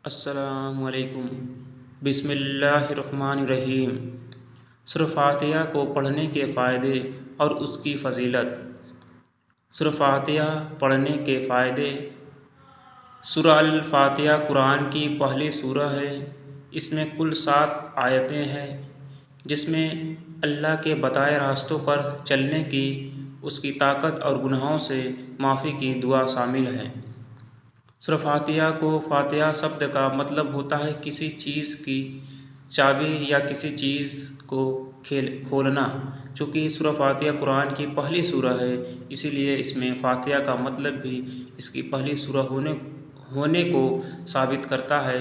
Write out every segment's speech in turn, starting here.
السلام علیکم۔ بسم اللہ الرحمن الرحیم۔ سورہ فاتحہ کو پڑھنے کے فائدے اور اس کی فضیلت۔ سورہ فاتحہ پڑھنے کے فائدے۔ سورہ الفاتحہ قرآن کی پہلی سورہ ہے۔ اس میں کل 7 آیتیں ہیں، جس میں اللہ کے بتائے راستوں پر چلنے کی، اس کی طاقت اور گناہوں سے معافی کی دعا شامل ہے۔ سورہ فاتحہ کو فاتحہ شبد کا مطلب ہوتا ہے کسی چیز کی چابی یا کسی چیز کو کھولنا۔ چونکہ سورہ فاتحہ قرآن کی پہلی سورہ ہے، اسی لیے اس میں فاتحہ کا مطلب بھی اس کی پہلی سورہ ہونے کو ثابت کرتا ہے۔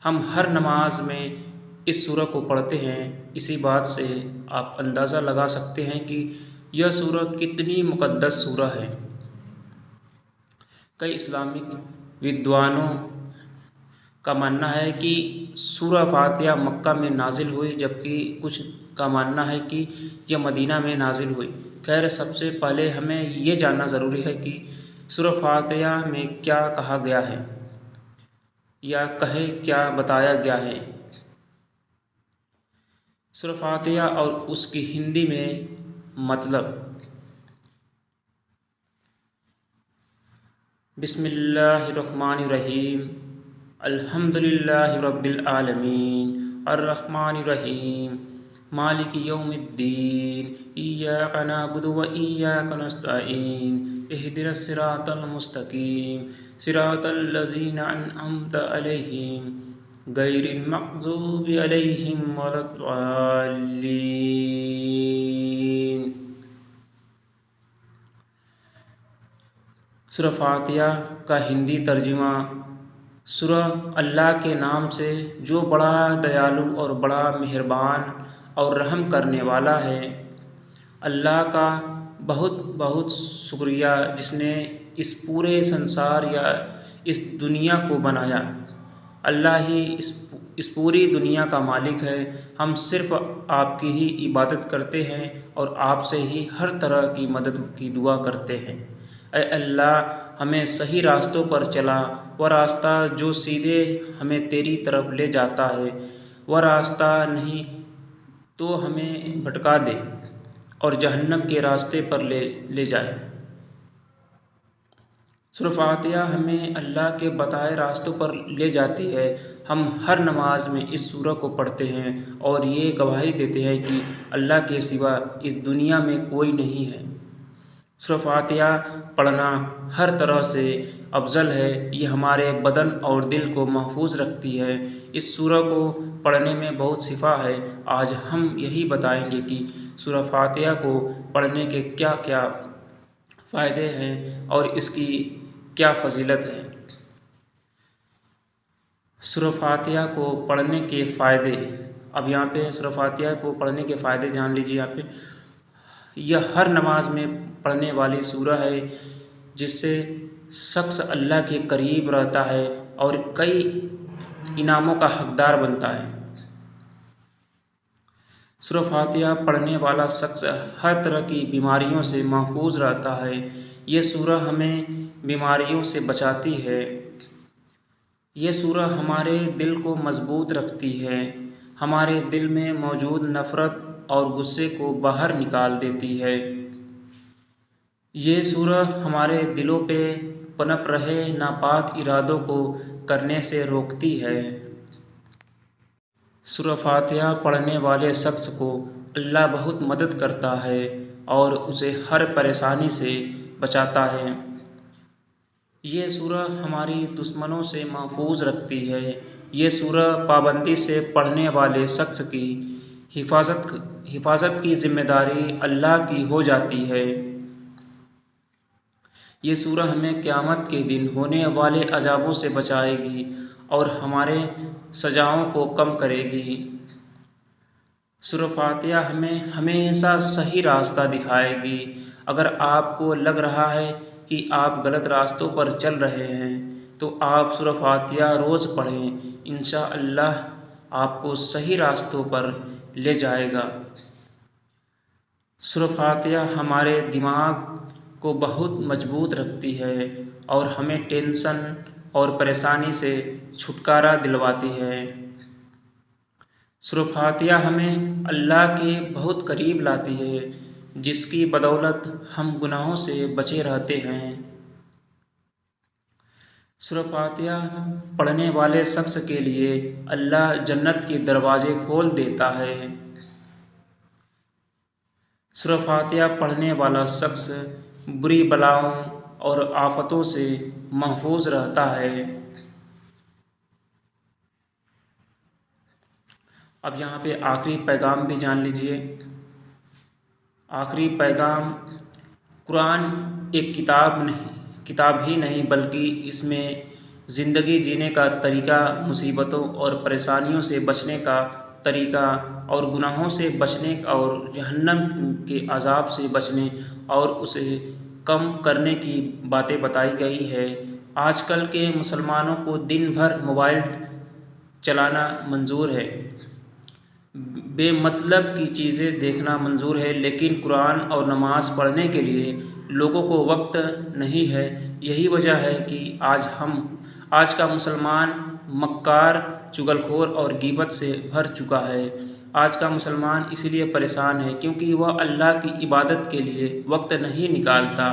ہم ہر نماز میں اس سورہ کو پڑھتے ہیں۔ اسی بات سے آپ اندازہ لگا سکتے ہیں کہ یہ سورہ کتنی مقدس سورہ ہے۔ کئی اسلامک ودوانوں کا ماننا ہے کہ سورہ فاتحہ مکہ میں نازل ہوئی، جبکہ کچھ کا ماننا ہے کہ یہ مدینہ میں نازل ہوئی۔ خیر، سب سے پہلے ہمیں یہ جاننا ضروری ہے کہ سورہ فاتحہ میں کیا کہا گیا ہے یا کیا بتایا گیا ہے۔ سورہ فاتحہ اور اس کی ہندی میں مطلب۔ بسم اللہ الرحمن الرحیم۔ الحمدللہ رب العالمین الرحمن الرحیم مالک یوم الدین ایاک نعبد و ایاک نستعین اہدنا الصراط المستقیم صراط الذین انعمت علیہم غیر المغضوب علیہم ولا الضالین۔ سورہ فاتحہ کا ہندی ترجمہ۔ سورہ اللہ کے نام سے جو بڑا دیالو اور بڑا مہربان اور رحم کرنے والا ہے۔ اللہ کا بہت بہت شکریہ جس نے اس پورے سنسار یا اس دنیا کو بنایا۔ اللہ ہی اس پوری دنیا کا مالک ہے۔ ہم صرف آپ کی ہی عبادت کرتے ہیں اور آپ سے ہی ہر طرح کی مدد کی دعا کرتے ہیں۔ اے اللہ، ہمیں صحیح راستوں پر چلا، وہ راستہ جو سیدھے ہمیں تیری طرف لے جاتا ہے، وہ راستہ نہیں تو ہمیں بھٹکا دے اور جہنم کے راستے پر لے جائے۔ سورہ فاتحہ ہمیں اللہ کے بتائے راستوں پر لے جاتی ہے۔ ہم ہر نماز میں اس سورہ کو پڑھتے ہیں اور یہ گواہی دیتے ہیں کہ اللہ کے سوا اس دنیا میں کوئی نہیں ہے۔ سورہ فاتحہ پڑھنا ہر طرح سے افضل ہے۔ یہ ہمارے بدن اور دل کو محفوظ رکھتی ہے۔ اس سورہ کو پڑھنے میں بہت شفا ہے۔ آج ہم یہی بتائیں گے کہ سورہ فاتحہ کو پڑھنے کے کیا کیا فائدے ہیں اور اس کی کیا فضیلت ہے۔ سورہ فاتحہ کو پڑھنے کے فائدے۔ اب یہاں پہ سورہ فاتحہ کو پڑھنے کے فائدے جان لیجیے۔ یہاں پہ یہ ہر نماز میں پڑھنے والی سورہ ہے، جس سے شخص اللہ کے قریب رہتا ہے اور کئی انعاموں کا حقدار بنتا ہے۔ سورہ فاتحہ پڑھنے والا شخص ہر طرح کی بیماریوں سے محفوظ رہتا ہے۔ یہ سورہ ہمیں بیماریوں سے بچاتی ہے۔ یہ سورہ ہمارے دل کو مضبوط رکھتی ہے، ہمارے دل میں موجود نفرت اور غصے کو باہر نکال دیتی ہے۔ یہ سورہ ہمارے دلوں پہ پنپ رہے ناپاک ارادوں کو کرنے سے روکتی ہے۔ سورہ فاتحہ پڑھنے والے شخص کو اللہ بہت مدد کرتا ہے اور اسے ہر پریشانی سے بچاتا ہے۔ یہ سورہ ہماری دشمنوں سے محفوظ رکھتی ہے۔ یہ سورہ پابندی سے پڑھنے والے شخص کی حفاظت کی ذمہ داری اللہ کی ہو جاتی ہے۔ یہ سورہ ہمیں قیامت کے دن ہونے والے عذابوں سے بچائے گی اور ہمارے سزاؤں کو کم کرے گی۔ سورہ فاتحہ ہمیں ہمیشہ صحیح راستہ دکھائے گی۔ اگر آپ کو لگ رہا ہے کہ آپ غلط راستوں پر چل رہے ہیں تو آپ سورہ فاتحہ روز پڑھیں، انشاءاللہ آپ کو صحیح راستوں پر لے جائے گا۔ سورہ فاتحہ ہمارے دماغ کو بہت مضبوط رکھتی ہے اور ہمیں ٹینشن اور پریشانی سے چھٹکارا دلواتی ہے۔ سورہ فاتحہ ہمیں اللہ کے بہت قریب لاتی ہے، جس کی بدولت ہم گناہوں سے بچے رہتے ہیں۔ سورہ فاتحہ پڑھنے والے شخص کے لیے اللہ جنت کے دروازے کھول دیتا ہے۔ سورہ فاتحہ پڑھنے والا شخص بری بلاؤں اور آفتوں سے محفوظ رہتا ہے۔ اب یہاں پہ آخری پیغام بھی جان لیجئے۔ آخری پیغام: قرآن ایک کتاب ہی نہیں بلکہ اس میں زندگی جینے کا طریقہ، مصیبتوں اور پریشانیوں سے بچنے کا طریقہ اور گناہوں سے بچنے اور جہنم کے عذاب سے بچنے اور اسے کم کرنے کی باتیں بتائی گئی ہے۔ آج کل کے مسلمانوں کو دن بھر موبائل چلانا منظور ہے، بے مطلب کی چیزیں دیکھنا منظور ہے، لیکن قرآن اور نماز پڑھنے کے لیے لوگوں کو وقت نہیں ہے۔ یہی وجہ ہے کہ آج کا مسلمان مکار، چغل خور اور غیبت سے بھر چکا ہے۔ آج کا مسلمان اس لیے پریشان ہے کیونکہ وہ اللہ کی عبادت کے لیے وقت نہیں نکالتا۔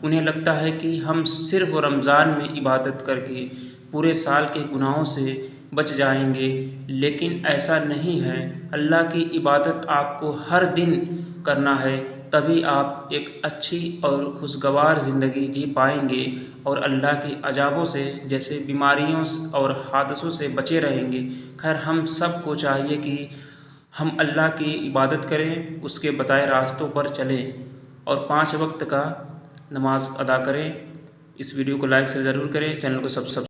انہیں لگتا ہے کہ ہم صرف رمضان میں عبادت کر کے پورے سال کے گناہوں سے بچ جائیں گے، لیکن ایسا نہیں ہے۔ اللہ کی عبادت آپ کو ہر دن کرنا ہے، تبھی آپ ایک اچھی اور خوشگوار زندگی جی پائیں گے اور اللہ کے عذابوں سے جیسے بیماریوں اور حادثوں سے بچے رہیں گے۔ خیر، ہم سب کو چاہیے کہ ہم اللہ کی عبادت کریں، اس کے بتائے راستوں پر چلیں اور 5 وقت کا نماز ادا کریں۔ اس ویڈیو کو لائک سے ضرور کریں، چینل کو سبسکرائب